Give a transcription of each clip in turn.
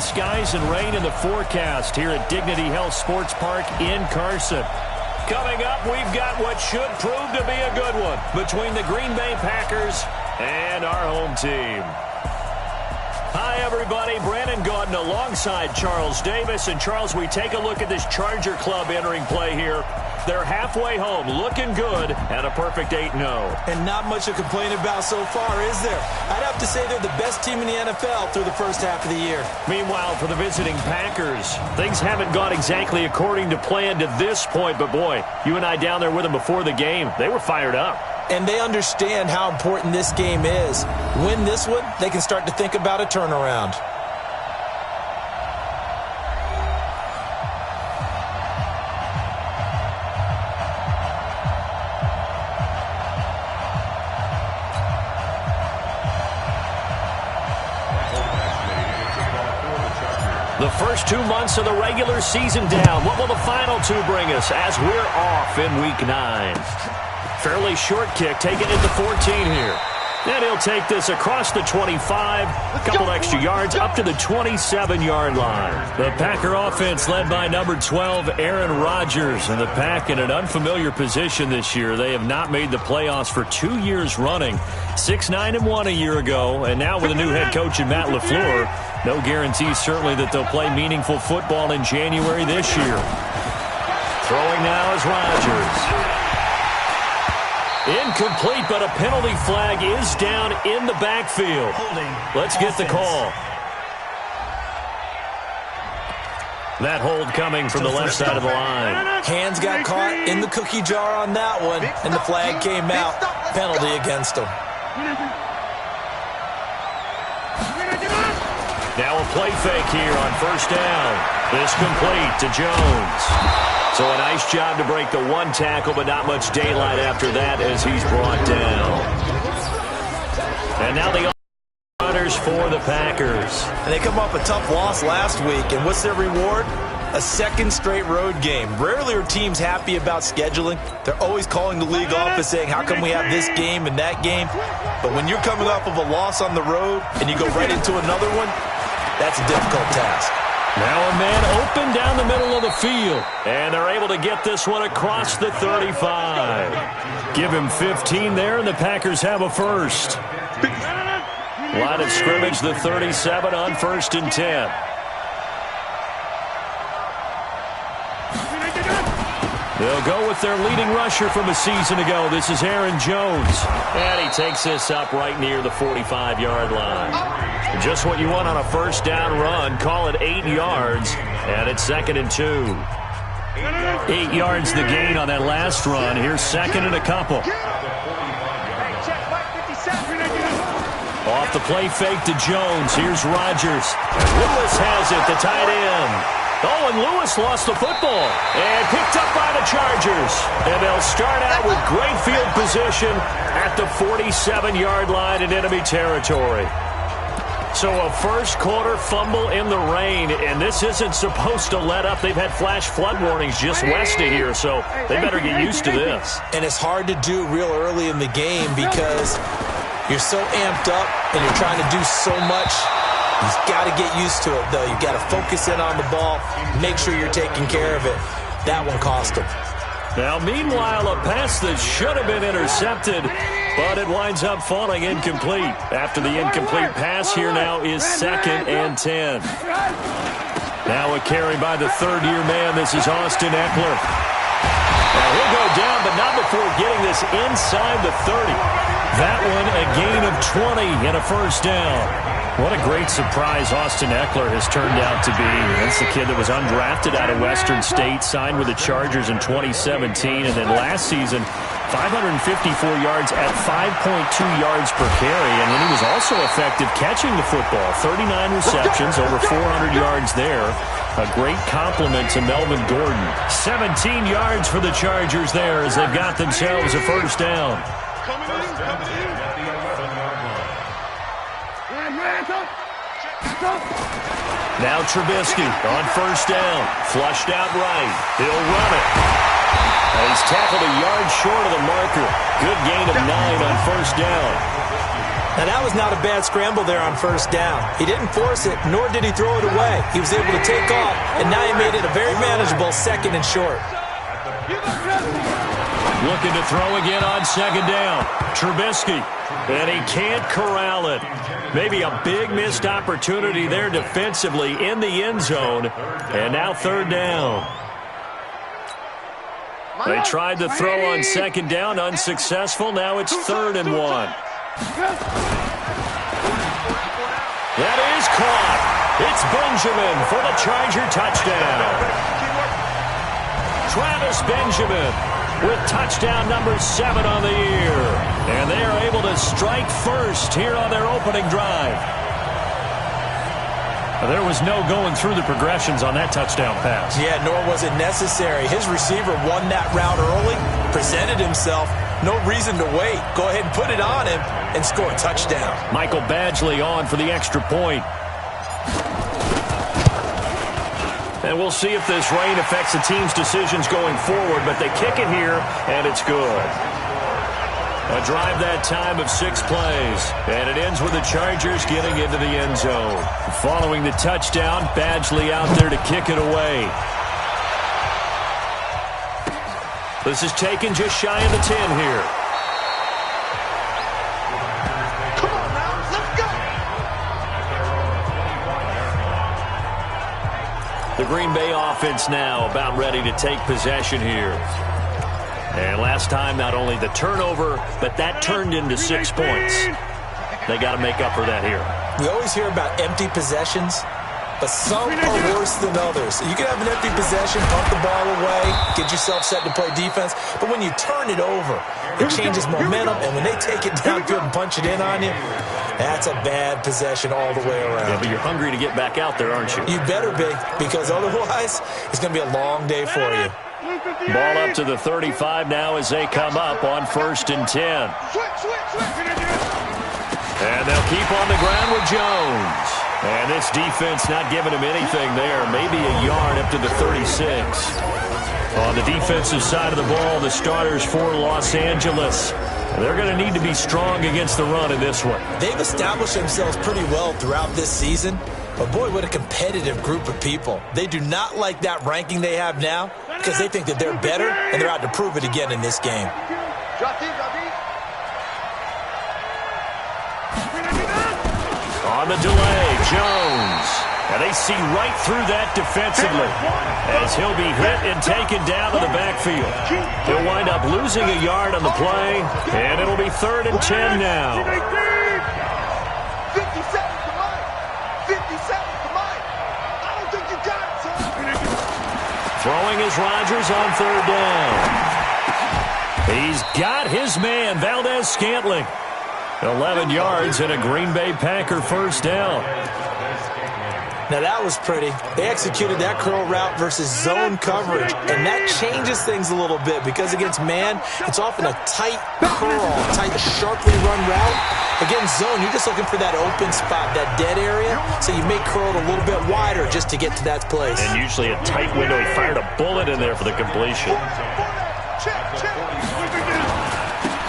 skies and rain in the forecast here at Dignity Health Sports Park in Carson. Coming up, we've got what should prove to be a good one between the Green Bay Packers and our home team. Hi, everybody. Brandon Gaudin alongside Charles Davis. And, Charles, we take a look at this Charger club entering play here. They're halfway home, looking good, and a perfect 8-0. And not much to complain about so far, is there? I'd have to say they're the best team in the NFL through the first half of the year. Meanwhile, for the visiting Packers, things haven't gone exactly according to plan to this point. But, boy, you and I down there with them before the game, they were fired up. And they understand how important this game is. Win this one, they can start to think about a turnaround. The first 2 months of the regular season down. What will the final two bring us as we're off in Week 9? Fairly short kick, taking it to 14 here. And he'll take this across the 25, a couple extra yards, up to the 27-yard line. The Packer offense led by number 12, Aaron Rodgers. And the Pack in an unfamiliar position this year. They have not made the playoffs for 2 years running. 6-9-1 a year ago, and now with a new head coach in Matt LaFleur, no guarantees certainly that they'll play meaningful football in January this year. Throwing now is Rodgers. Incomplete, but a penalty flag is down in the backfield. Let's get the call. That hold coming from the left side of the line. Hands got caught in the cookie jar on that one, and the flag came out. Penalty against him. Now a play fake here on first down. This complete to Jones. So a nice job to break the one tackle, but not much daylight after that as he's brought down. And now the honors for the Packers. And they come off a tough loss last week, and what's their reward? A second straight road game. Rarely are teams happy about scheduling. They're always calling the league office saying, how come we have this game and that game? But when you're coming off of a loss on the road and you go right into another one, that's a difficult task. Now a man open down the middle of the field. And they're able to get this one across the 35. Give him 15 there, and the Packers have a first. Line of scrimmage, the 37 on 1st and 10. They'll go with their leading rusher from a season ago. This is Aaron Jones. And he takes this up right near the 45-yard line. Just what you want on a first down run. Call it 8 yards, and it's 2nd and 2. 8 yards the gain on that last run. Here's 2nd and a couple. Off the play fake to Jones. Here's Rodgers. Lewis has it, the tight end. Oh, and Lewis lost the football and picked up by the Chargers. And they'll start out with great field position at the 47-yard line in enemy territory. So a first quarter fumble in the rain, and this isn't supposed to let up. They've had flash flood warnings just west of here, so they better get used to this. And it's hard to do real early in the game because you're so amped up and you're trying to do so much. You've got to get used to it, though. You've got to focus in on the ball, make sure you're taking care of it. That one cost him. Now, meanwhile, a pass that should have been intercepted, but it winds up falling incomplete. After the incomplete pass, here now is 2nd and 10. Now a carry by the third-year man. This is Austin Eckler. Now he'll go down, but not before getting this inside the 30. That one a gain of 20 and a first down. What a great surprise Austin Eckler has turned out to be. That's the kid that was undrafted out of Western State, signed with the Chargers in 2017, and then last season, 554 yards at 5.2 yards per carry, and then he was also effective catching the football. 39 receptions, over 400 yards there. A great compliment to Melvin Gordon. 17 yards for the Chargers there as they've got themselves a first down. Now Trubisky on first down. Flushed out right. He'll run it. And he's tackled a yard short of the marker. Good gain of 9 on first down. Now, that was not a bad scramble there on first down. He didn't force it, nor did he throw it away. He was able to take off, and now he made it a very manageable 2nd and short. Looking to throw again on 2nd down. Trubisky, and he can't corral it. Maybe a big missed opportunity there defensively in the end zone, and now 3rd down. They tried to throw on 2nd down, unsuccessful. Now it's 3rd and 1. That is caught. It's Benjamin for the Charger touchdown. Travis Benjamin with touchdown number 7 on the year. And they are able to strike first here on their opening drive. There was no going through the progressions on that touchdown pass. Yeah, nor was it necessary. His receiver won that route early, presented himself. No reason to wait. Go ahead and put it on him and score a touchdown. Michael Badgley on for the extra point. And we'll see if this rain affects the team's decisions going forward, but they kick it here, and it's good. A drive that time of 6 plays, and it ends with the Chargers getting into the end zone. Following the touchdown, Badgley out there to kick it away. This is taken just shy of the 10 here. Come on now, let's The go. Green Bay offense now about ready to take possession here. And last time, not only the turnover, but that turned into 6 points. They got to make up for that here. We always hear about empty possessions, but some are worse than others. You can have an empty possession, pump the ball away, get yourself set to play defense, but when you turn it over, it changes momentum, and when they take it downfield and punch it in on you, that's a bad possession all the way around. Yeah, but you're hungry to get back out there, aren't you? You better be, because otherwise, it's going to be a long day for you. Ball up to the 35 now as they come up on 1st and 10. And they'll keep on the ground with Jones. And this defense not giving him anything there. Maybe a yard up to the 36. On the defensive side of the ball, the starters for Los Angeles. They're going to need to be strong against the run in this one. They've established themselves pretty well throughout this season. But boy, what a competitive group of people. They do not like that ranking they have now because they think that they're better, and they're out to prove it again in this game. On the delay, Jones. And they see right through that defensively as he'll be hit and taken down to the backfield. He'll wind up losing a yard on the play, and it'll be 3rd and 10 now. 57 to Mike. 57 to Mike. I don't think you got it, son. Throwing is Rodgers on 3rd down. He's got his man, Valdez-Scantling. 11 yards and a Green Bay Packer 1st down. Now, that was pretty. They executed that curl route versus zone coverage, and that changes things a little bit because against man, it's often a tight curl, tight, sharply run route. Against zone, you're just looking for that open spot, that dead area, so you may curl it a little bit wider just to get to that place. And usually a tight window. He fired a bullet in there for the completion.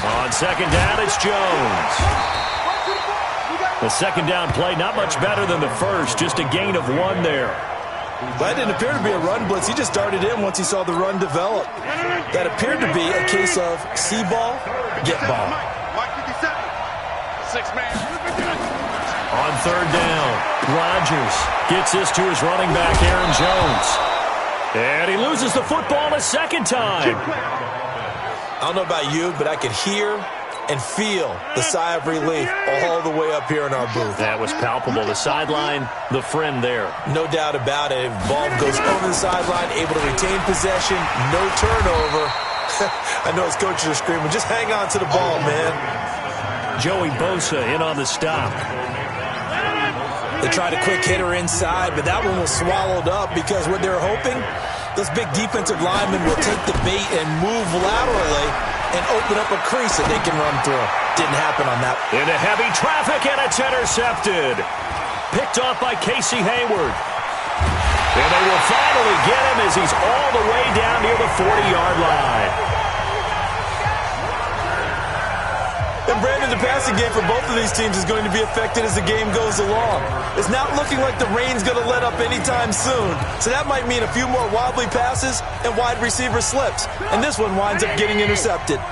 On 2nd down, it's Jones. The 2nd down play, not much better than the first, just a gain of 1 there. That didn't appear to be a run blitz. He just started in once he saw the run develop. That appeared to be a case of see ball, get ball. On 3rd down, Rodgers gets this to his running back, Aaron Jones. And he loses the football a 2nd time. I don't know about you, but I could hear and feel the sigh of relief all the way up here in our booth. That was palpable. The sideline, the friend there. No doubt about it. Ball goes over the sideline, able to retain possession, no turnover. I know his coaches are screaming, just hang on to the ball, man. Joey Bosa in on the stop. They tried a quick hitter inside, but that one was swallowed up because what they're hoping, those big defensive linemen will take the bait and move laterally and open up a crease that they can run through. Didn't happen on that. Into heavy traffic, and it's intercepted. Picked off by Casey Hayward. And they will finally get him as he's all the way down near the 40-yard line. And Brandon, the passing game for both of these teams is going to be affected as the game goes along. It's not looking like the rain's going to let up anytime soon. So that might mean a few more wobbly passes and wide receiver slips. And this one winds up getting intercepted.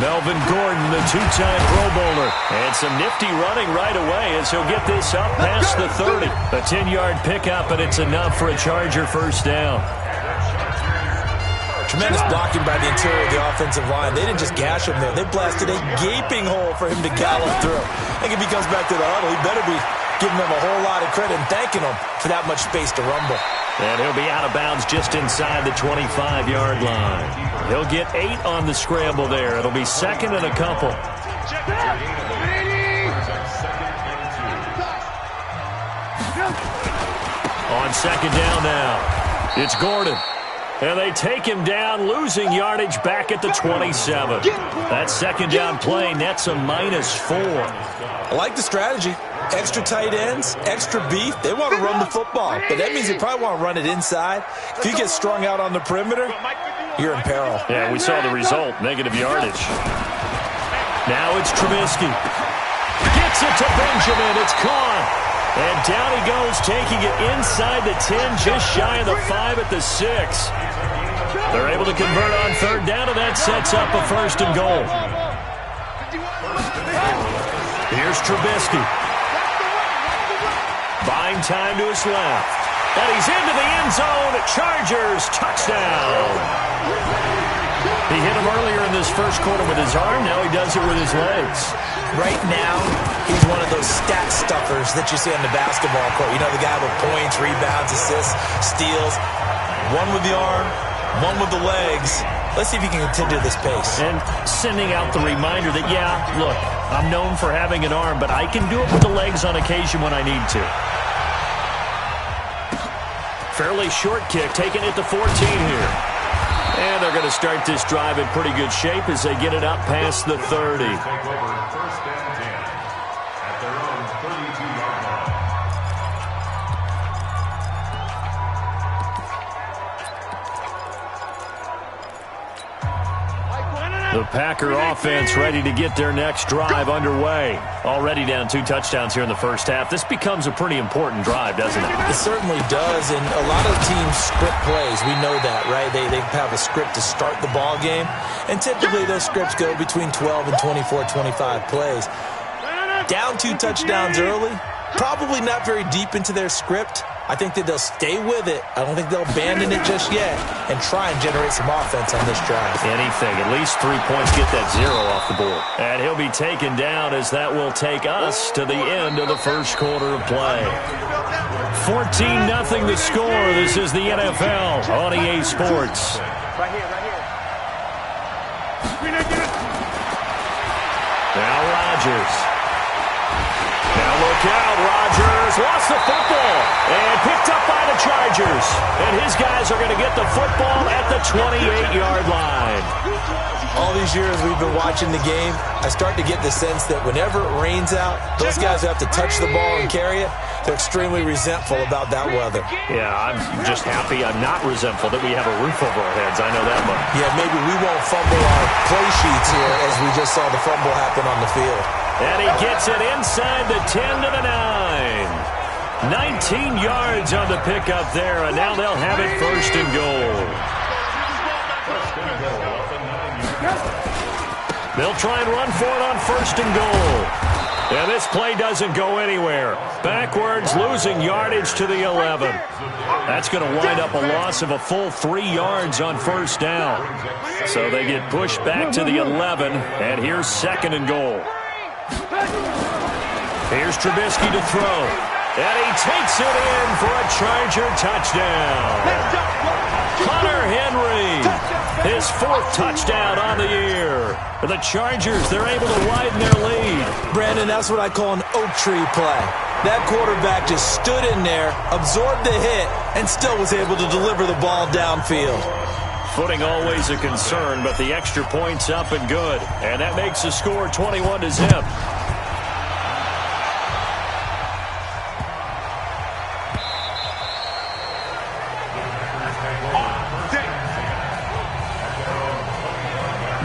Melvin Gordon, the two-time Pro Bowler. And some nifty running right away as he'll get this up past the 30. A 10-yard pickup, and it's enough for a Charger first down. Tremendous blocking by the interior of the offensive line. They didn't just gash him there. They blasted a gaping hole for him to gallop through. I think if he comes back to the huddle, he better be giving them a whole lot of credit and thanking them for that much space to rumble. And he'll be out of bounds just inside the 25-yard line. He'll get 8 on the scramble there. It'll be second and a couple. On second down now, it's Gordon. And they take him down, losing yardage back at the 27. That second down play nets a -4. I like the strategy. Extra tight ends, extra beef. They want to run the football, but that means they probably want to run it inside. If you get strung out on the perimeter, you're in peril. Yeah, we saw the result, negative yardage. Now it's Trubisky. Gets it to Benjamin. It's caught. And down he goes, taking it inside the 10, just shy of the 5 at the 6. They're able to convert on third down, and that sets up a first and goal. Here's Trubisky. Buying time to his left. And he's into the end zone. Chargers touchdown. He hit him earlier in this first quarter with his arm. Now he does it with his legs. Right now, he's one of those stat stuffers that you see on the basketball court. You know, the guy with points, rebounds, assists, steals. One with the arm, one with the legs. Let's see if he can continue this pace. And sending out the reminder that, yeah, look, I'm known for having an arm, but I can do it with the legs on occasion when I need to. Fairly short kick, taking it to 14 here. And they're going to start this drive in pretty good shape as they get it up past the 30. The Packer offense ready to get their next drive underway. Already down 2 touchdowns here in the first half. This becomes a pretty important drive, doesn't it? It certainly does, and a lot of teams script plays. We know that, right? They have a script to start the ball game, and typically those scripts go between 12 and 24, 25 plays. Down 2 touchdowns early, probably not very deep into their script. I think that they'll stay with it. I don't think they'll abandon it just yet and try and generate some offense on this drive. Anything. At least 3 points, get that 0 off the board. And he'll be taken down as that will take us to the end of the first quarter of play. 14-0 the score. This is the NFL on EA Sports. Right here, right here. Now Rodgers. Now look out, Rodgers lost the football and picked up by the Chargers. And his guys are going to get the football at the 28-yard line. All these years we've been watching the game, I start to get the sense that whenever it rains out, those guys who have to touch the ball and carry it, they're extremely resentful about that weather. Yeah, I'm just happy I'm not resentful that we have a roof over our heads. I know that much. Yeah, maybe we won't fumble our play sheets here as we just saw the fumble happen on the field. And he gets it inside the 10 to the 9. 19 yards on the pickup there, and now they'll have it first and goal. They'll try and run for it on first and goal. And this play doesn't go anywhere. Backwards, losing yardage to the 11. That's going to wind up a loss of a full 3 yards on first down. So they get pushed back to the 11, and here's second and goal. Here's Trubisky to throw. And he takes it in for a Charger touchdown. Hunter Henry, his 4th touchdown on the year. For the Chargers, they're able to widen their lead. Brandon, that's what I call an oak tree play. That quarterback just stood in there, absorbed the hit, and still was able to deliver the ball downfield. Footing always a concern, but the extra point's up and good. And that makes the score 21-0.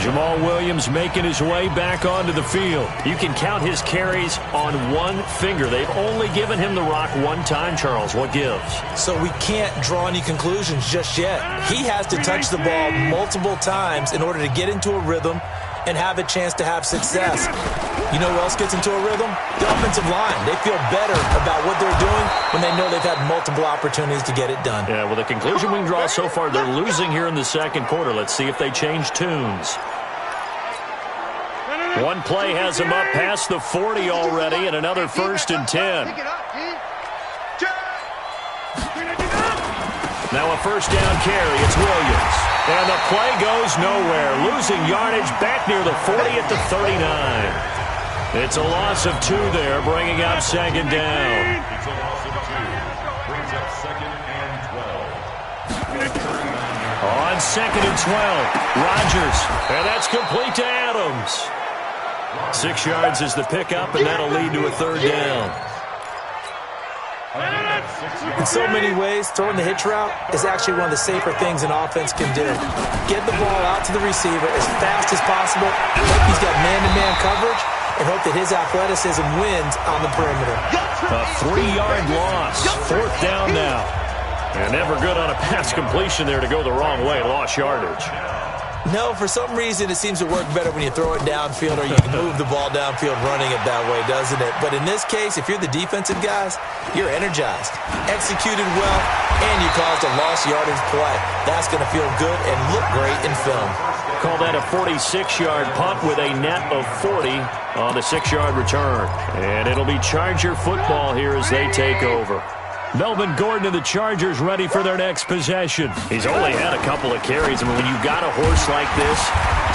Jamal Williams making his way back onto the field. You can count his carries on one finger. They've only given him the rock one time, Charles. What gives? So we can't draw any conclusions just yet. He has to touch the ball multiple times in order to get into a rhythm and have a chance to have success. You know who else gets into a rhythm? The offensive line. They feel better about what they're doing when they know they've had multiple opportunities to get it done. Yeah, well, the conclusion we can draw so far, they're losing here in the second quarter. Let's see if they change tunes. One play has them up past the 40 already, and another 1st and 10. Now a first down carry. It's Williams. And the play goes nowhere. Losing yardage back near the 40 at the 39. It's a loss of 2 there, bringing up 2nd down. It's a loss of 2. Brings up 2nd and 12. On 2nd and 12, Rodgers. And that's complete to Adams. 6 yards is the pickup, and that'll lead to a 3rd down. In so many ways, throwing the hitch route is actually one of the safer things an offense can do. Get the ball out to the receiver as fast as possible, hope he's got man-to-man coverage, and hope that his athleticism wins on the perimeter. A 3-yard loss. 4th down now. And never good on a pass completion there to go the wrong way. Lost yardage. No, for some reason it seems to work better when you throw it downfield or you can move the ball downfield running it that way, doesn't it? But in this case, if you're the defensive guys, you're energized, executed well, and you caused a lost yardage play. That's going to feel good and look great in film. Call that a 46-yard punt with a net of 40 on the 6-yard return. And it'll be Charger football here as they take over. Melvin Gordon and the Chargers ready for their next possession. He's only had a couple of carries. I mean, when you've got a horse like this,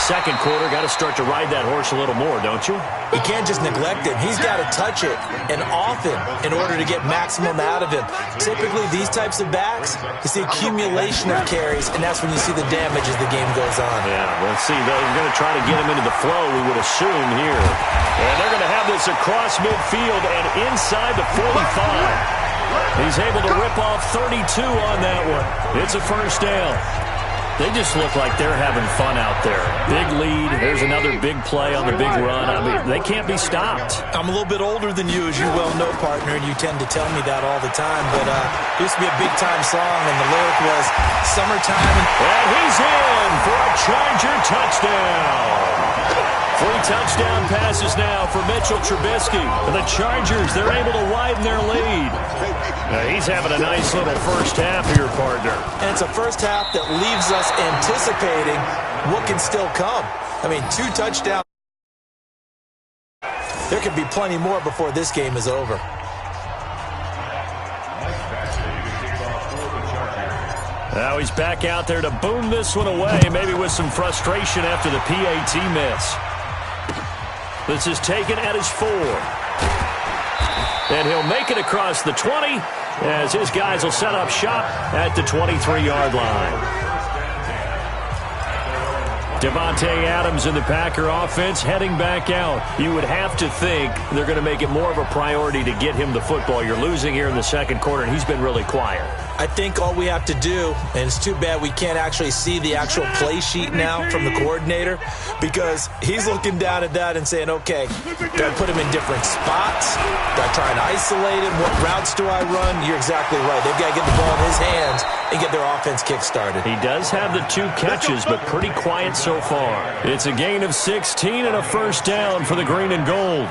second quarter, got to start to ride that horse a little more, don't you? You can't just neglect him. He's got to touch it, and often, in order to get maximum out of him. Typically, these types of backs, it's the accumulation of carries, and that's when you see the damage as the game goes on. Yeah, let's see. They're going to try to get him into the flow, we would assume here. And they're going to have this across midfield and inside the 45. He's able to rip off 32 on that one. It's a 1st down. They just look like they're having fun out there. Big lead. There's another big play on the big run. I mean, they can't be stopped. I'm a little bit older than you, as you well know, partner, and you tend to tell me that all the time. But it used to be a big-time song, and the lyric was Summertime. And he's in for a Charger touchdown. 3 touchdown passes now for Mitchell Trubisky. And the Chargers, they're able to widen their lead. Now, he's having a nice little first half here, partner. And it's a first half that leaves us anticipating what can still come. I mean, 2 touchdowns. There could be plenty more before this game is over. Now he's back out there to boom this one away, maybe with some frustration after the PAT miss. This is taken at his 4. And he'll make it across the 20 as his guys will set up shop at the 23-yard line. Devontae Adams in the Packer offense heading back out. You would have to think they're going to make it more of a priority to get him the football. You're losing here in the second quarter, and he's been really quiet. I think all we have to do, and it's too bad we can't actually see the actual play sheet now from the coordinator, because he's looking down at that and saying, okay, do I put him in different spots? Do I try and isolate him? What routes do I run? You're exactly right. They've got to get the ball in his hands and get their offense kick-started. He does have the 2 catches, but pretty quiet so far. It's a gain of 16 and a 1st down for the green and gold.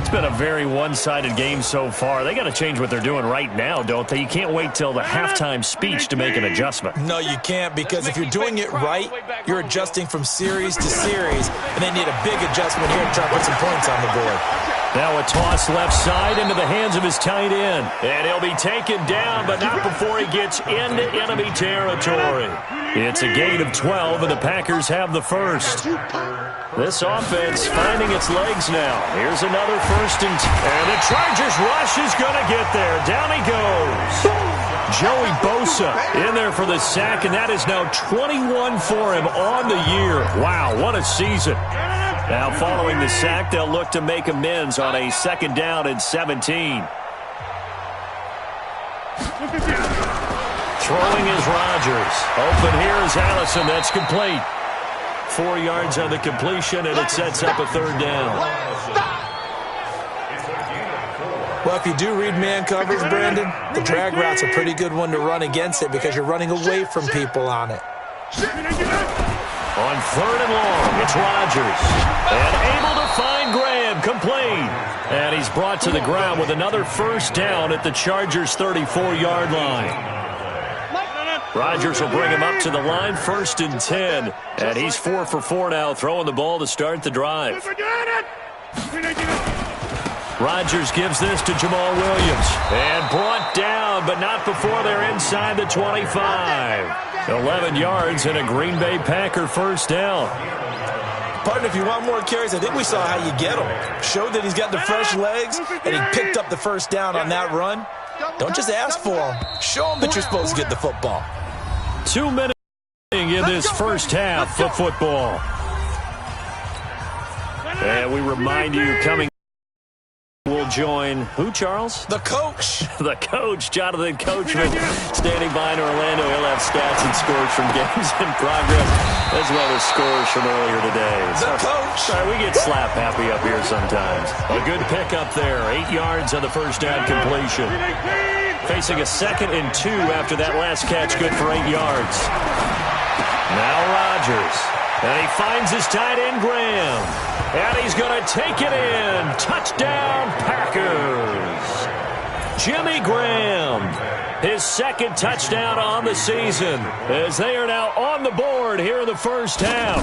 It's been a very one-sided game so far. They got to change what they're doing right now, don't they? You can't wait till the halftime speech to make an adjustment. No, you can't, because if you're doing it right, you're adjusting from series to series, and they need a big adjustment here to try to put some points on the board. Now a toss left side into the hands of his tight end. And he'll be taken down, but not before he gets into enemy territory. It's a gain of 12, and the Packers have the first. This offense finding its legs now. Here's another 1st and the Chargers rush is going to get there. Down he goes. Joey Bosa in there for the sack, and that is now 21 for him on the year. Wow, what a season. Now, following the sack, they'll look to make amends on a 2nd down and 17. Throwing is Rodgers. Open here is Allison. That's complete. 4 yards on the completion, and it sets up a third down. Well, if you do read man coverage, Brandon, the drag route's a pretty good one to run against it because you're running away from people on it. On 3rd and long, it's Rodgers. And able to find Graham, complete. And he's brought to the ground with another first down at the Chargers' 34-yard line. Rodgers will bring him up to the line, 1st and 10. And he's 4 for 4 now, throwing the ball to start the drive. Rodgers gives this to Jamal Williams. And brought down, but not before they're inside the 25. 11 yards and a Green Bay Packer first down. Partner, if you want more carries, I think we saw how you get him. Showed that he's got the fresh legs, and he picked up the first down on that run. Don't just ask for him. Show him that you're supposed to get the football. 2 minutes in this first half of football. And we remind you, coming will join who, Charles? The coach. The coach, Jonathan Coachman, standing by in Orlando. He'll have stats and scores from games in progress, as well as scores from earlier today. The coach. Sorry, we get slap happy up here sometimes. A good pickup there. 8 yards on the first down completion. Facing a 2nd and 2 after that last catch, good for 8 yards. Now Rodgers. And he finds his tight end, Graham. And he's going to take it in. Touchdown, Packers. Jimmy Graham, his 2nd touchdown on the season, as they are now on the board here in the first half.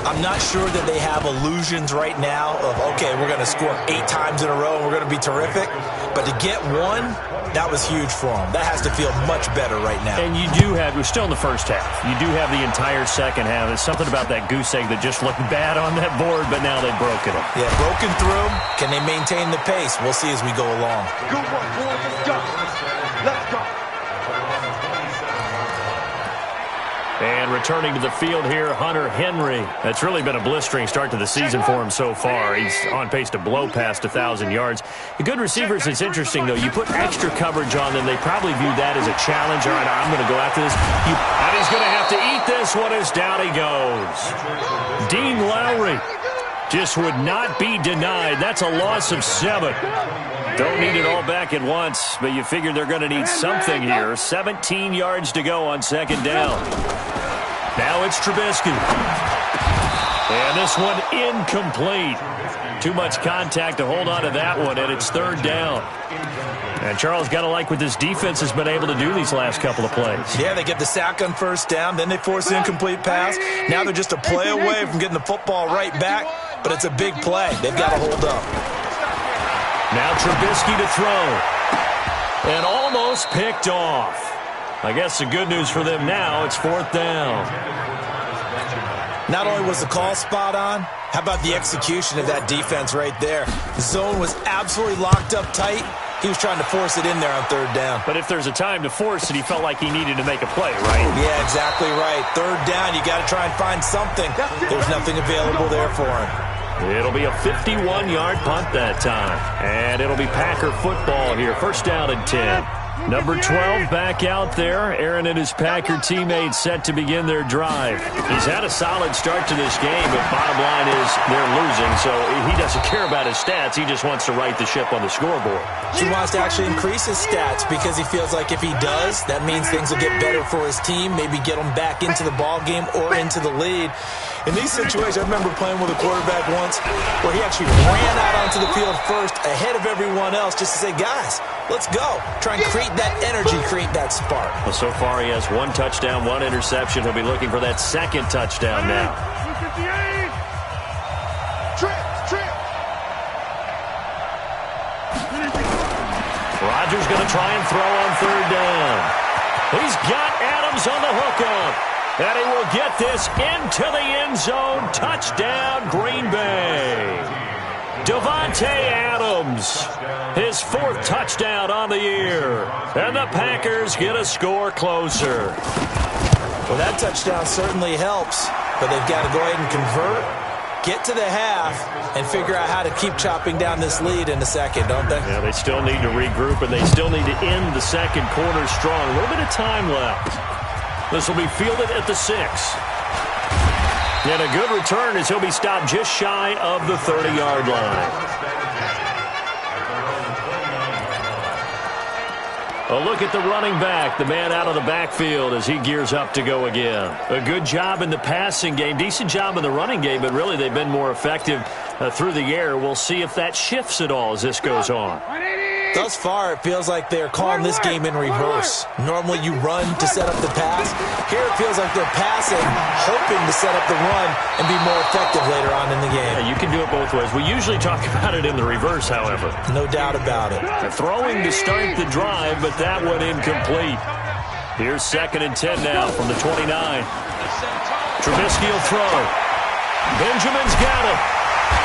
I'm not sure that they have illusions right now of, okay, we're going to score 8 times in a row and we're going to be terrific. But to get one, that was huge for them. That has to feel much better right now. And you do have, we're still in the first half. You do have the entire second half. There's something about that goose egg that just looked bad on that board, but now they've broken it. Yeah, broken through. Can they maintain the pace? We'll see as we go along. Good work, boys. Let's go. Let's go. And returning to the field here, Hunter Henry. That's really been a blistering start to the season for him so far. He's on pace to blow past 1,000 yards. The good receivers, it's interesting, though. You put extra coverage on them, they probably view that as a challenge. All right, I'm going to go after this. And he's going to have to eat this one as down he goes. Dean Lowry just would not be denied. That's a loss of 7. Don't need it all back at once, but you figure they're going to need something here. 17 yards to go on 2nd down. Now it's Trubisky. And this one incomplete. Too much contact to hold on to that one, and it's 3rd down. And Charles, got to like what this defense has been able to do these last couple of plays. Yeah, they get the sack on 1st down, then they force an incomplete pass. Now they're just a play away from getting the football right back, but it's a big play. They've got to hold up. Now Trubisky to throw. And almost picked off. I guess the good news for them now, it's 4th down. Not only was the call spot on, how about the execution of that defense right there? The zone was absolutely locked up tight. He was trying to force it in there on 3rd down. But if there's a time to force it, he felt like he needed to make a play, right? Yeah, exactly right. 3rd down, you got to try and find something. There's nothing available there for him. It'll be a 51-yard punt that time. And it'll be Packer football here. 1st down and 10. Number 12 back out there. Aaron and his Packer teammates set to begin their drive. He's had a solid start to this game, but bottom line is they're losing, so he doesn't care about his stats. He just wants to right the ship on the scoreboard. He wants to actually increase his stats because he feels like if he does, that means things will get better for his team, maybe get them back into the ball game or into the lead. In these situations, I remember playing with a quarterback once where he actually ran out onto the field first ahead of everyone else just to say, guys, let's go. Try and create that energy, create that spark. Well, so far he has 1 touchdown, 1 interception. He'll be looking for that 2nd touchdown now. Rodgers going to try and throw on 3rd down. He's got Adams on the hookup. And he will get this into the end zone. Touchdown, Green Bay. Davante Adams, his 4th touchdown on the year. And the Packers get a score closer. Well, that touchdown certainly helps, but they've got to go ahead and convert, get to the half and figure out how to keep chopping down this lead in the second, don't they? Yeah, they still need to regroup, and they still need to end the second quarter strong. A little bit of time left. This will be fielded at the 6. And a good return as he'll be stopped just shy of the 30-yard line. A look at the running back, the man out of the backfield as he gears up to go again. A good job in the passing game, decent job in the running game, but really they've been more effective through the air. We'll see if that shifts at all as this goes on. Thus far, it feels like they're calling this game in reverse. Normally you run to set up the pass. Here it feels like they're passing, hoping to set up the run and be more effective later on in the game. Yeah, you can do it both ways. We usually talk about it in the reverse, however. No doubt about it. Throwing to start the drive, but that one incomplete. Here's 2nd and 10 now from the 29. Trubisky will throw. Benjamin's got it.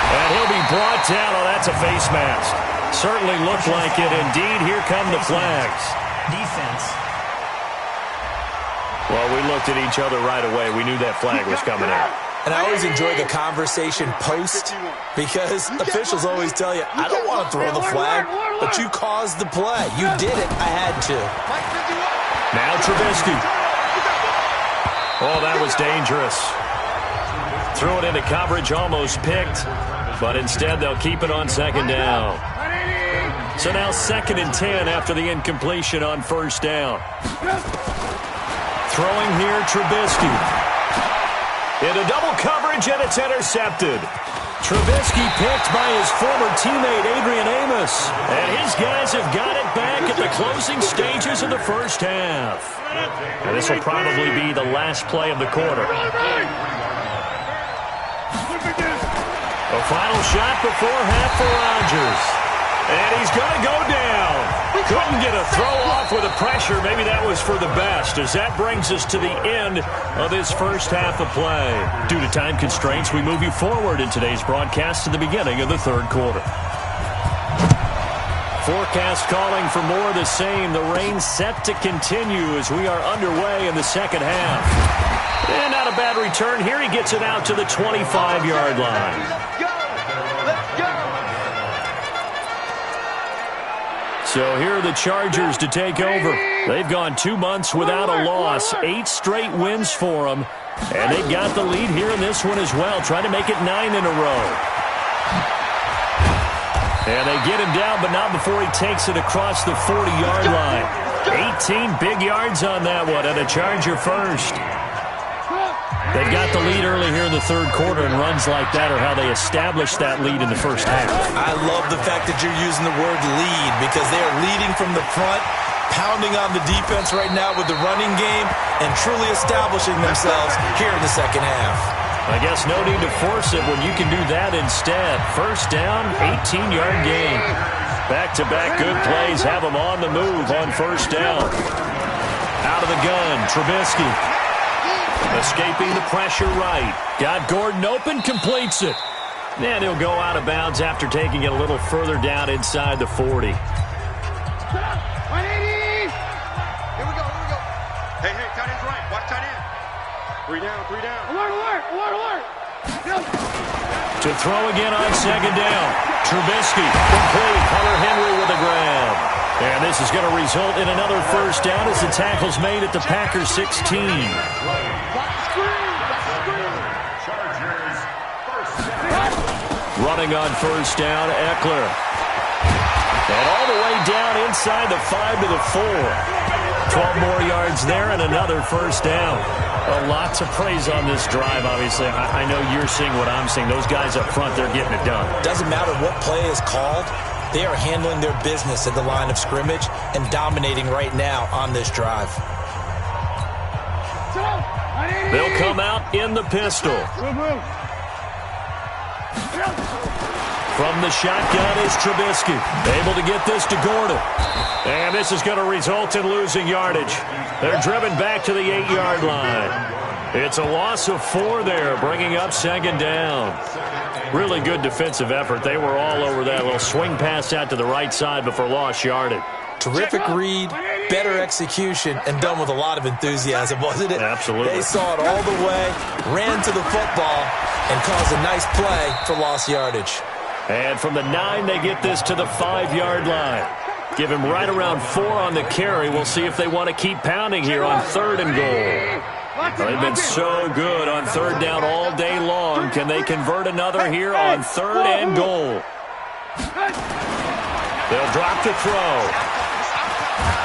And he'll be brought down. Oh, that's a face mask. Certainly looked like it. Indeed, here come the flags. Defense. Well, we looked at each other right away. We knew that flag was coming out. And I always enjoy the conversation post because officials always tell you, I don't want to throw the flag, but you caused the play. You did it. I had to. Now Trubisky. Oh, that was dangerous. Threw it into coverage, almost picked, but instead they'll keep it on 2nd down. So now 2nd and 10 after the incompletion on 1st down. Throwing here, Trubisky. Into double coverage, and it's intercepted. Trubisky picked by his former teammate, Adrian Amos. And his guys have got it back at the closing stages of the first half. And this will probably be the last play of the quarter. A final shot before half for Rodgers. And he's going to go down. Couldn't get a throw off with the pressure. Maybe that was for the best, as that brings us to the end of this first half of play. Due to time constraints, we move you forward in today's broadcast to the beginning of the 3rd quarter. Forecast calling for more of the same. The rain set to continue as we are underway in the second half. And not a bad return. Here he gets it out to the 25-yard line. So here are the Chargers to take over. They've gone 2 months without a loss, 8 straight wins for them. And they've got the lead here in this one as well, trying to make it 9 in a row. And they get him down, but not before he takes it across the 40-yard line. 18 big yards on that one, and a Charger first. They've got the lead early here in the 3rd quarter, and runs like that are how they established that lead in the first half. I love the fact that you're using the word lead because they are leading from the front, pounding on the defense right now with the running game, and truly establishing themselves here in the second half. I guess no need to force it when you can do that instead. First down, 18-yard gain. Back-to-back good plays have them on the move on first down. Out of the gun, Trubisky. Escaping the pressure right. Got Gordon open, completes it. And he'll go out of bounds after taking it a little further down inside the 40. 180! Here we go. Hey, tight end's right. Watch tight end. 3 down. Alert. To throw again on 2nd down. Trubisky, complete. Hunter Henry with a grab. And this is going to result in another first down as the tackle's made at the Packers 16. Running on first down, Eckler. And all the way down inside the 5 to the 4. 12 more yards there and another first down. A lot to praise on this drive, obviously. I know you're seeing what I'm seeing. Those guys up front, they're getting it done. Doesn't matter what play is called. They are handling their business at the line of scrimmage and dominating right now on this drive. They'll come out in the pistol. From the shotgun is Trubisky. Able to get this to Gordon. And this is going to result in losing yardage. They're driven back to the 8-yard line. It's a loss of 4 there, bringing up 2nd down. Really good defensive effort. They were all over that little swing pass out to the right side before lost yardage. Terrific read, better execution and done with a lot of enthusiasm, wasn't it? Absolutely. They saw it all the way, ran to the football, and caused a nice play for lost yardage. And from the 9, they get this to the 5-yard line. Give him right around 4 on the carry. We'll see if they want to keep pounding here on 3rd and goal. Well, they've been so good on 3rd down all day long. Can they convert another here on 3rd and goal? They'll drop the throw.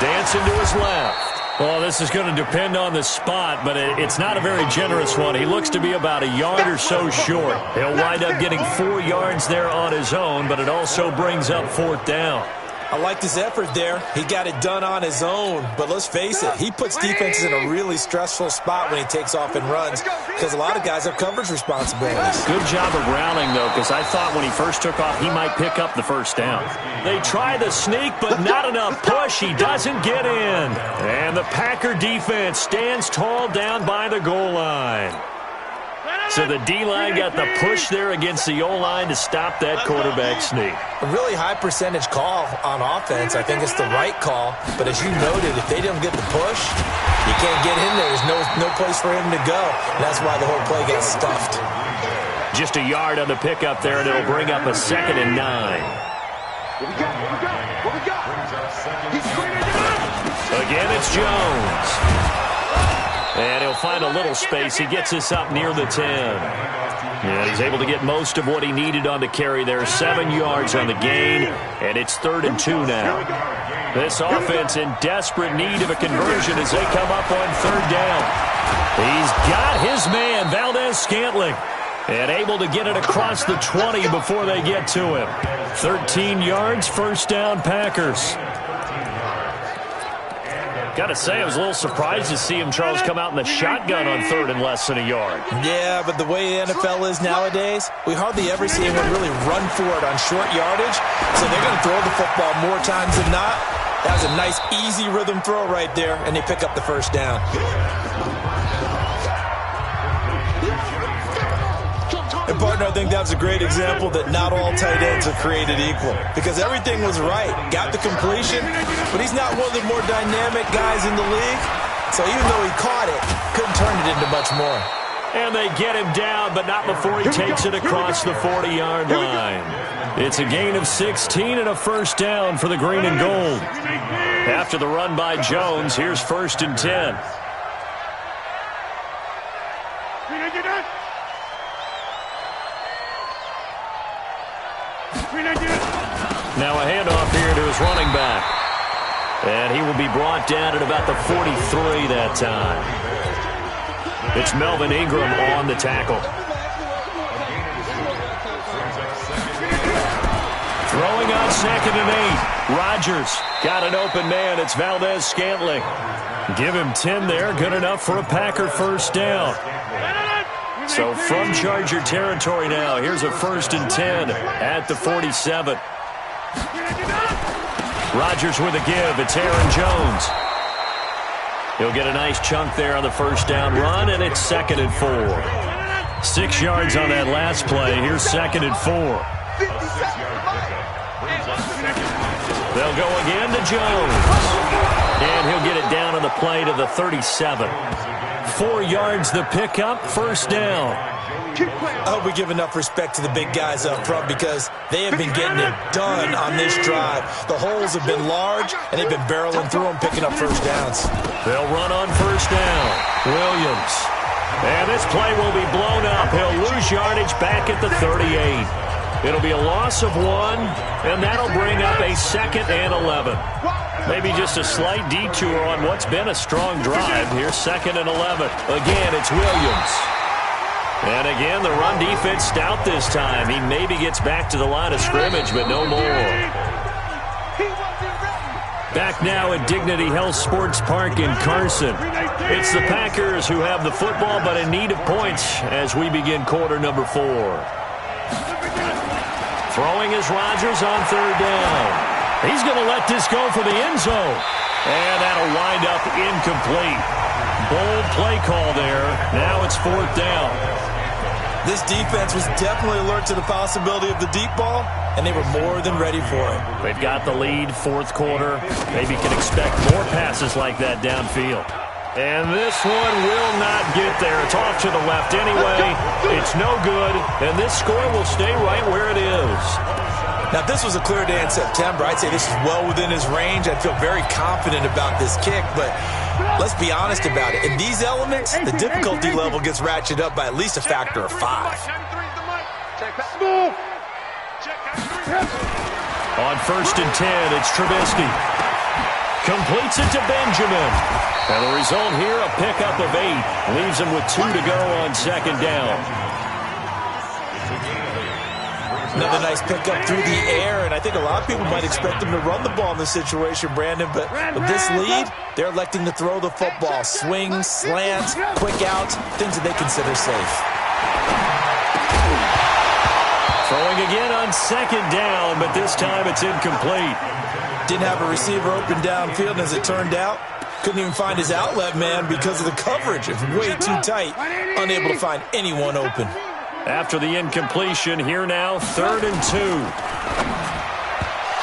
Dancing to his left. Well, this is going to depend on the spot, but it's not a very generous one. He looks to be about a yard or so short. He'll wind up getting 4 yards there on his own, but it also brings up 4th down. I liked his effort there. He got it done on his own. But let's face it, he puts defenses in a really stressful spot when he takes off and runs because a lot of guys have coverage responsibilities. Good job of rallying, though, because I thought when he first took off, he might pick up the 1st down. They try the sneak, but not enough push. He doesn't get in. And the Packer defense stands tall down by the goal line. So the D-line got the push there against the O-line to stop that quarterback sneak. A really high percentage call on offense. I think it's the right call. But as you noted, if they don't get the push, you can't get in there. There's no place for him to go. And that's why the whole play got stuffed. Just a yard on the pickup there, and it'll bring up a 2nd and 9. What we got? Again, it's Jones. And he'll find a little space. He gets us up near the 10. Yeah, he's able to get most of what he needed on the carry there. 7 yards on the gain, and it's 3rd and 2 now. This offense in desperate need of a conversion as they come up on 3rd down. He's got his man, Valdez-Scantling, and able to get it across the 20 before they get to him. 13 yards, 1st down, Packers. Got to say, I was a little surprised to see him, Charles, come out in the shotgun on 3rd and less than a yard. Yeah, but the way the NFL is nowadays, we hardly ever see anyone really run for it on short yardage. So they're going to throw the football more times than not. That was a nice, easy rhythm throw right there, and they pick up the 1st down. And, partner, I think that's a great example that not all tight ends are created equal because everything was right. Got the completion, but he's not one of the more dynamic guys in the league. So even though he caught it, couldn't turn it into much more. And they get him down, but not before he takes it across the 40-yard line. It's a gain of 16 and a 1st down for the green and gold. After the run by Jones, here's 1st and 10. Now a handoff here to his running back. And he will be brought down at about the 43 that time. It's Melvin Ingram on the tackle. Throwing on 2nd and 8. Rodgers got an open man. It's Valdez-Scantling. Give him 10 there. Good enough for a Packer 1st down. So from Charger territory now, here's a 1st and 10 at the 47. Rodgers with a give. It's Aaron Jones. He'll get a nice chunk there on the 1st down run, and it's 2nd and 4. 6 yards on that last play. Here's 2nd and 4. They'll go again to Jones. And he'll get it down on the play to the 37. 4 yards the pickup, 1st down. I hope we give enough respect to the big guys up front because they have been getting it done on this drive. The holes have been large, and they've been barreling through them, picking up 1st downs. They'll run on 1st down. Williams. And this play will be blown up. He'll lose yardage back at the 38. It'll be a loss of 1, and that'll bring up a 2nd and 11. Maybe just a slight detour on what's been a strong drive. Here's 2nd and 11. Again, it's Williams. And again, the run defense stout this time. He maybe gets back to the line of scrimmage, but no more. Back now at Dignity Health Sports Park in Carson. It's the Packers who have the football, but in need of points as we begin quarter number 4. Throwing is Rodgers on 3rd down. He's going to let this go for the end zone. And that'll wind up incomplete. Bold play call there. Now it's 4th down. This defense was definitely alert to the possibility of the deep ball, and they were more than ready for it. They've got the lead, fourth quarter. Maybe can expect more passes like that downfield. And this one will not get there. It's off to the left anyway. It's no good, and this score will stay right where it is. Now, if this was a clear day in September, I'd say this is well within his range. I'd feel very confident about this kick, but let's be honest about it. In these elements, the difficulty level gets ratcheted up by at least a factor of 5. On 1st and 10, it's Trubisky. Completes it to Benjamin. And the result here, a pickup of 8. Leaves him with 2 to go on 2nd down. Another nice pickup through the air, and I think a lot of people might expect him to run the ball in this situation, Brandon, but with this lead, they're electing to throw the football. Swings, slants, quick outs, things that they consider safe. Throwing again on 2nd down, but this time it's incomplete. Didn't have a receiver open downfield, and as it turned out, couldn't even find his outlet man because of the coverage. It's way too tight, unable to find anyone open. After the incompletion, here now, 3rd and 2.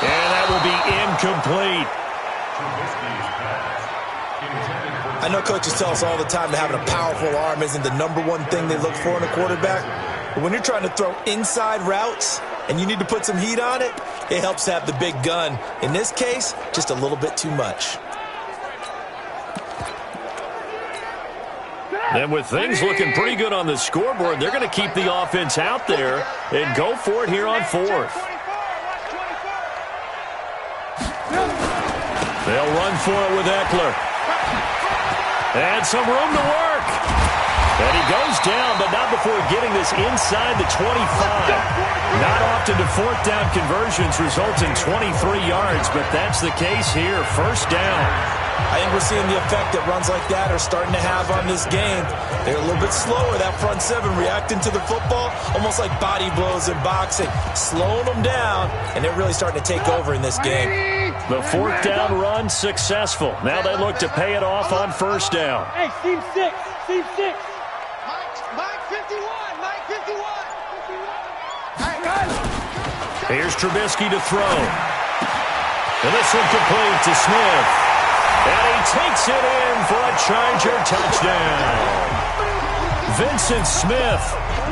And that will be incomplete. I know coaches tell us all the time that having a powerful arm isn't the #1 thing they look for in a quarterback. But when you're trying to throw inside routes and you need to put some heat on it, it helps to have the big gun. In this case, just a little bit too much. And with things looking pretty good on the scoreboard, they're going to keep the offense out there and go for it here on 4th. They'll run for it with Eckler. And some room to work. And he goes down, but not before getting this inside the 25. Not often do 4th down conversions result in 23 yards, but that's the case here. 1st down. I think we're seeing the effect that runs like that are starting to have on this game. They're a little bit slower, that front 7, reacting to the football, almost like body blows in boxing, slowing them down, and they're really starting to take over in this game. The 4th down run successful. Now they look to pay it off on 1st down. Hey, Team 6, Team 6. Mike 51, Mike 51. Here's Trubisky to throw. And this one complete to Smith. And he takes it in for a Charger touchdown. Vincent Smith,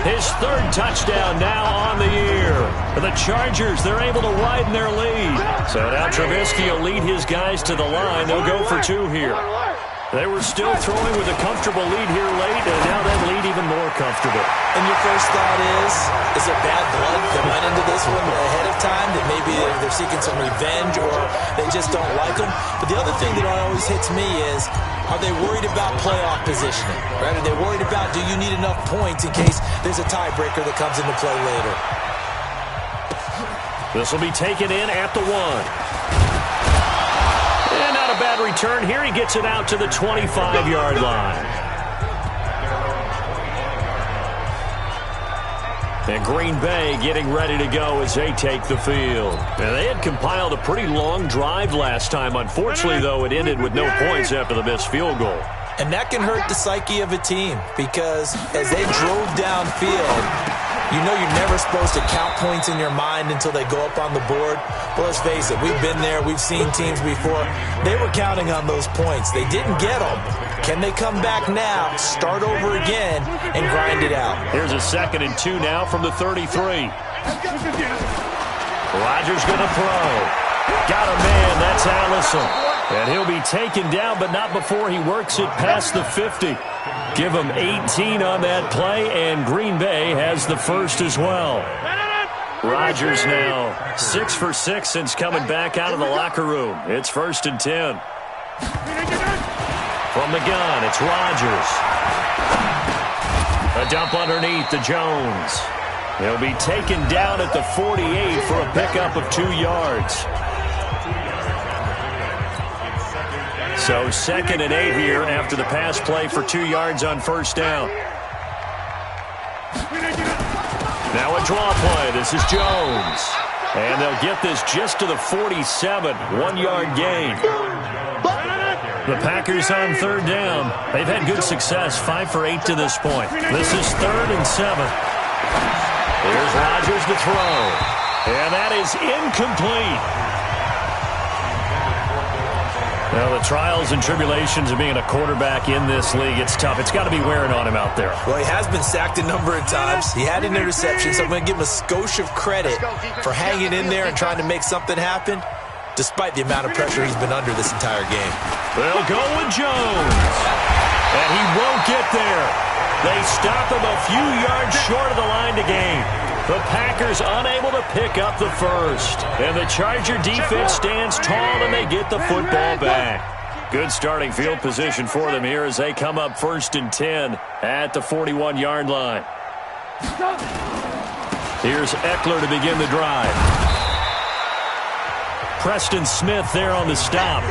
his 3rd touchdown now on the year. For the Chargers, they're able to widen their lead. So now Trubisky will lead his guys to the line. They'll go for 2 here. They were still throwing with a comfortable lead here late, and now that lead even more comfortable. And your first thought is it bad blood that went into this one ahead of time, that maybe they're seeking some revenge or they just don't like them? But the other thing that always hits me is, are they worried about playoff positioning? Right? Are they worried about, do you need enough points in case there's a tiebreaker that comes into play later? This will be taken in at the 1. And not a bad return here. He gets it out to the 25-yard line. And Green Bay getting ready to go as they take the field. And they had compiled a pretty long drive last time. Unfortunately, though, it ended with no points after the missed field goal. And that can hurt the psyche of a team because as they drove downfield, you know you're never supposed to count points in your mind until they go up on the board. Well, let's face it, we've been there. We've seen teams before. They were counting on those points. They didn't get them. Can they come back now, start over again, and grind it out? Here's a 2nd and 2 now from the 33. Rodgers going to throw. Got a man. That's Allison. And he'll be taken down, but not before he works it past the 50. Give him 18 on that play, and Green Bay has the 1st as well. Rodgers now 6 for 6 since coming back out of the locker room. It's 1st and 10. From the gun, it's Rodgers. A dump underneath to Jones. He'll be taken down at the 48 for a pickup of 2 yards. So 2nd and 8 here after the pass play for 2 yards on 1st down. Now a draw play. This is Jones. And they'll get this just to the 47. 1-yard gain. The Packers on 3rd down. They've had good success. 5 for 8 to this point. This is 3rd and 7. Here's Rodgers to throw. And that is incomplete. Well, the trials and tribulations of being a quarterback in this league, it's tough. It's got to be wearing on him out there. Well, he has been sacked a number of times. He had an interception, so I'm going to give him a skosh of credit for hanging in there and trying to make something happen, despite the amount of pressure he's been under this entire game. They'll go with Jones. And he won't get there. They stop him a few yards short of the line to gain. The Packers unable to pick up the first. And the Charger defense stands tall and they get the football back. Good starting field position for them here as they come up 1st and 10 at the 41-yard line. Here's Eckler to begin the drive. Preston Smith there on the stop.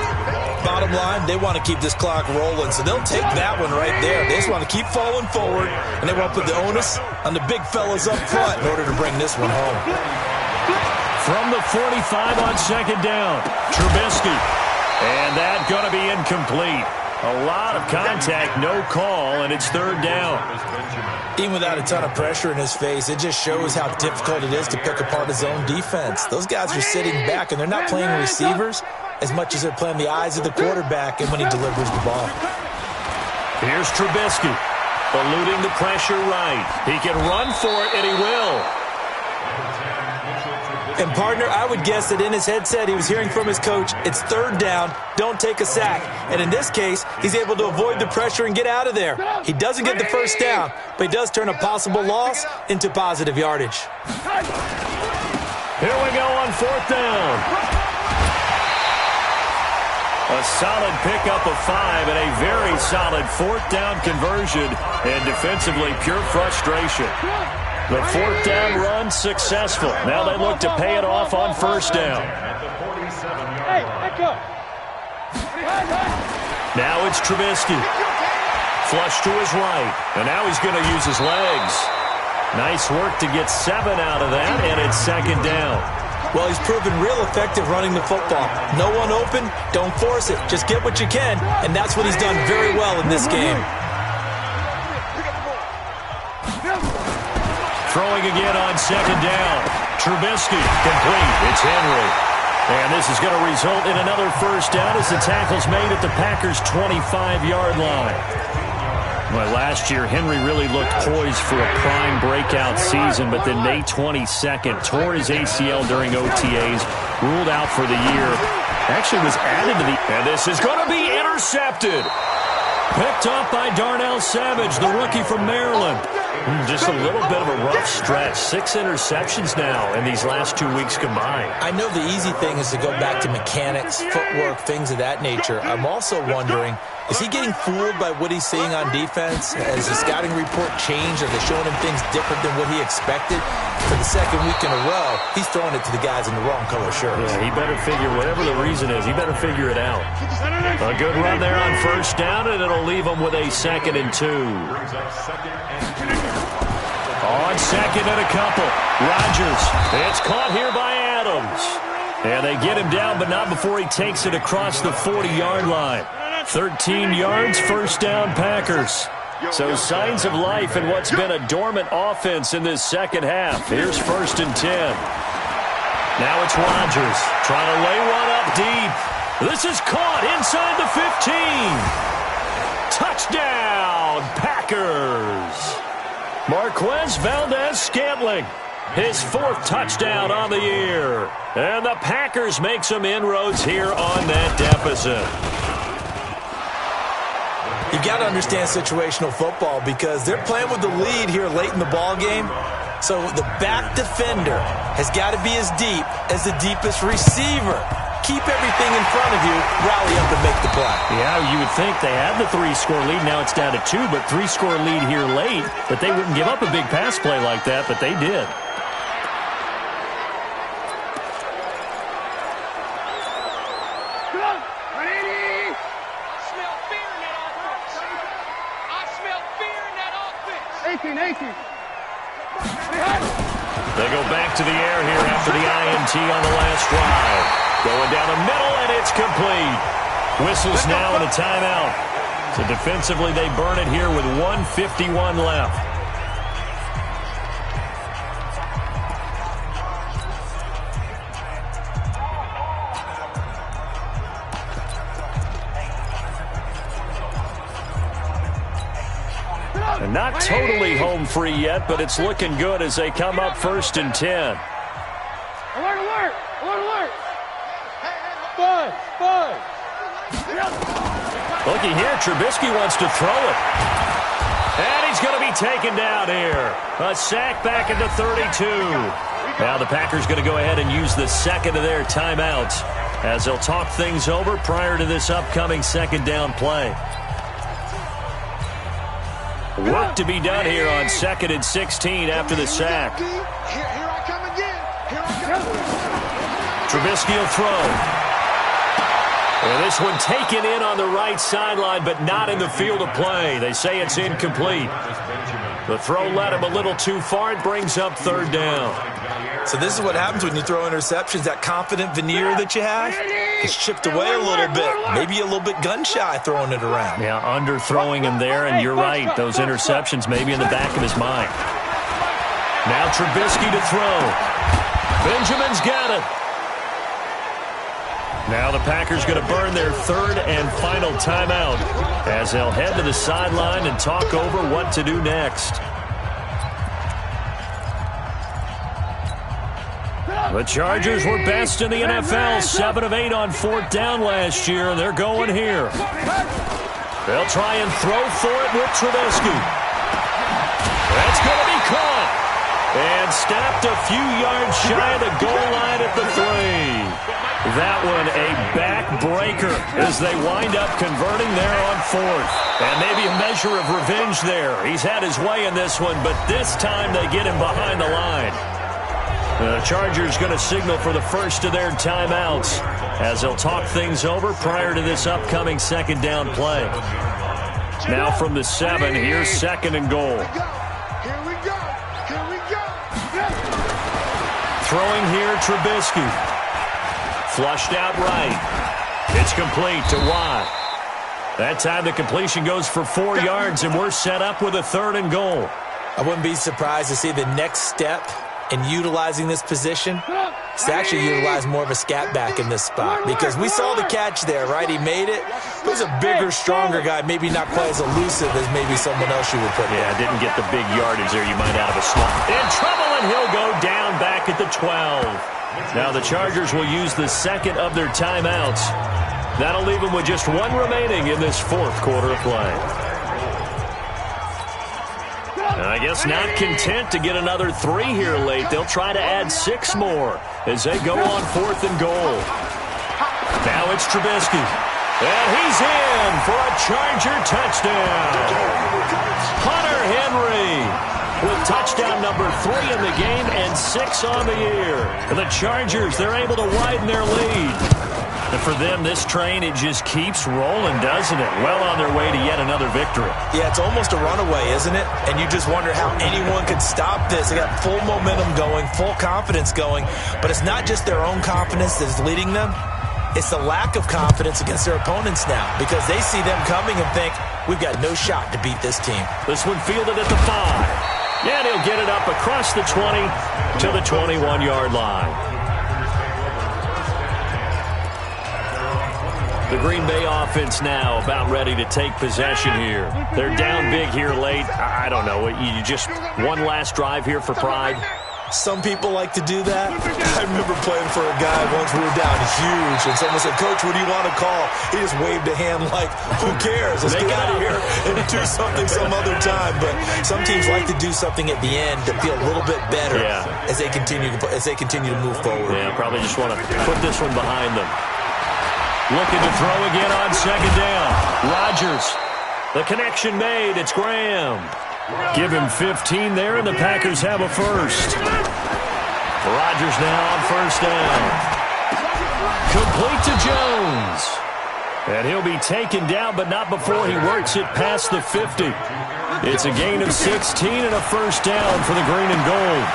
Bottom line, they want to keep this clock rolling, so they'll take that one right there. They just want to keep falling forward, and they want to put the onus on the big fellas up front in order to bring this one home. From the 45 on 2nd down, Trubisky. And that's going to be incomplete. A lot of contact, no call, and it's 3rd down. Even without a ton of pressure in his face, it just shows how difficult it is to pick apart his own defense. Those guys are sitting back, and they're not playing receivers as much as they're playing the eyes of the quarterback and when he delivers the ball. Here's Trubisky, eluding the pressure right. He can run for it, and he will. And, partner, I would guess that in his headset he was hearing from his coach, it's 3rd down, don't take a sack. And in this case, he's able to avoid the pressure and get out of there. He doesn't get the 1st down, but he does turn a possible loss into positive yardage. Here we go on 4th down. A solid pickup of 5 and a very solid 4th down conversion. And defensively, pure frustration. The 4th down run successful. Now they look to pay it off on 1st down. Now it's Trubisky. Flush to his right. And now he's going to use his legs. Nice work to get 7 out of that, and it's 2nd down. Well, he's proven real effective running the football. No one open, don't force it. Just get what you can, and that's what he's done very well in this game. Throwing again on 2nd down. Trubisky complete. It's Henry. And this is going to result in another 1st down as the tackle's made at the Packers' 25-yard line. Well, last year, Henry really looked poised for a prime breakout season, but then May 22nd tore his ACL during OTAs, ruled out for the year. Actually was added to the... And this is going to be intercepted. Picked up by Darnell Savage, the rookie from Maryland. Just a little bit of a rough stretch. 6 interceptions now in these last 2 weeks combined. I know the easy thing is to go back to mechanics, footwork, things of that nature. I'm also wondering, is he getting fooled by what he's seeing on defense? Has the scouting report changed? Are they showing him things different than what he expected? For the 2nd week in a row, he's throwing it to the guys in the wrong color shirts. Yeah, he better figure, whatever the reason is, he better figure it out. A good run there on 1st down, and it'll leave him with a 2nd and 2. On 2nd and a couple. Rodgers. It's caught here by Adams. And they get him down, but not before he takes it across the 40-yard line. 13 yards, 1st down Packers. So signs of life in what's been a dormant offense in this 2nd half. Here's 1st and 10. Now it's Rodgers trying to lay one up deep. This is caught inside the 15. Touchdown, Packers. Marquez Valdez-Scantling, his 4th touchdown on the year. And the Packers make some inroads here on that deficit. You got to understand situational football because they're playing with the lead here late in the ball game. So the back defender has got to be as deep as the deepest receiver. Keep everything in front of you, rally up and make the play. Yeah, you would think they had the 3-score lead. Now it's down to 2, but 3-score lead here late. But they wouldn't give up a big pass play like that, but they did. They go back to the air here after the INT on the last drive. Going down the middle, and it's complete. Whistles now and a timeout. So defensively, they burn it here with 1:51 left. And not totally home free yet, but it's looking good as they come up 1st and 10. Alert, alert! Alert, alert! Five! Looky here, Trubisky wants to throw it. And he's going to be taken down here. A sack back at the 32. Now the Packers going to go ahead and use the second of their timeouts as they'll talk things over prior to this upcoming second down play. Work to be done here on 2nd and 16 after the sack. Here I come again. Here I come. Trubisky will throw. And this one taken in on the right sideline, but not in the field of play. They say it's incomplete. The throw led him a little too far. It brings up 3rd down. So this is what happens when you throw interceptions. That confident veneer that you have is chipped away a little bit. Maybe a little bit gun-shy throwing it around. Yeah, underthrowing him there, and you're right. Those interceptions may be in the back of his mind. Now Trubisky to throw. Benjamin's got it. Now the Packers going to burn their 3rd and final timeout as they'll head to the sideline and talk over what to do next. The Chargers were best in the NFL, 7 of 8 on 4th down last year, and they're going here. They'll try and throw for it with Trubisky. That's going to be caught. And stopped a few yards shy of the goal line at the 3. That one a backbreaker as they wind up converting there on 4th. And maybe a measure of revenge there. He's had his way in this one, but this time they get him behind the line. The Chargers going to signal for the first of their timeouts as they'll talk things over prior to this upcoming second down play. Now from the 7, here's 2nd and goal. Here we go. Throwing here, Trubisky. Flushed out right. It's complete to Watt. That time the completion goes for 4 yards, and we're set up with a 3rd and goal. I wouldn't be surprised to see the next step in utilizing this position is to actually utilize more of a scat back in this spot, because we saw the catch there, right? He made it. It was a bigger, stronger guy, maybe not quite as elusive as maybe someone else you would put there. Yeah, didn't get the big yardage there. You might out of a slot. In trouble, and he'll go down back at the 12. Now the Chargers will use the second of their timeouts. That'll leave them with just 1 remaining in this 4th quarter of play. And I guess not content to get another 3 here late. They'll try to add 6 more as they go on 4th and goal. Now it's Trubisky. And he's in for a Charger touchdown. Hunter Henry with touchdown number 3 in the game and 6 on the year. The Chargers, they're able to widen their lead. And for them, this train, it just keeps rolling, doesn't it? Well on their way to yet another victory. Yeah, it's almost a runaway, isn't it? And you just wonder how anyone could stop this. They got full momentum going, full confidence going. But it's not just their own confidence that's leading them. It's the lack of confidence against their opponents now, because they see them coming and think, we've got no shot to beat this team. This one fielded at the 5. And he'll get it up across the 20 to the 21-yard line. The Green Bay offense now about ready to take possession here. They're down big here late. I don't know. You just one last drive here for pride. Some people like to do that. I remember playing for a guy once. We were down huge, and someone said, "Coach, what do you want to call?" He just waved a hand like, who cares? Let's get out of here and do something some other time. But some teams like to do something at the end to feel a little bit better as they continue to move forward. Yeah, probably just want to put this one behind them. Looking to throw again on second down. Rodgers. The connection made. It's Graham. Give him 15 there, and the Packers have a first. Rodgers now on first down. Complete to Jones. And he'll be taken down, but not before he works it past the 50. It's a gain of 16 and a first down for the green and gold.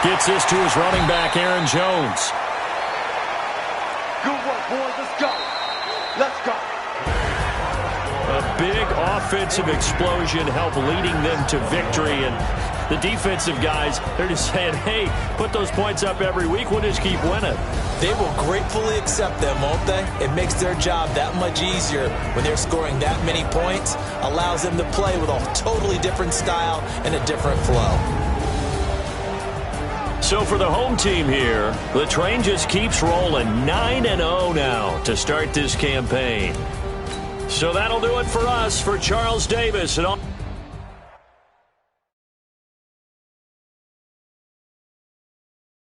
Gets this to his running back, Aaron Jones. Good work, boys. Let's go. Let's go. A big offensive explosion helped leading them to victory, and The defensive guys, they're just saying, hey, put those points up every week. We'll just keep winning. They will gratefully accept them, won't they? It makes their job that much easier when they're scoring that many points. Allows them to play with a totally different style and a different flow. So for the home team here, the train just keeps rolling 9-0 now to start this campaign. So that'll do it for us. For Charles Davis and all.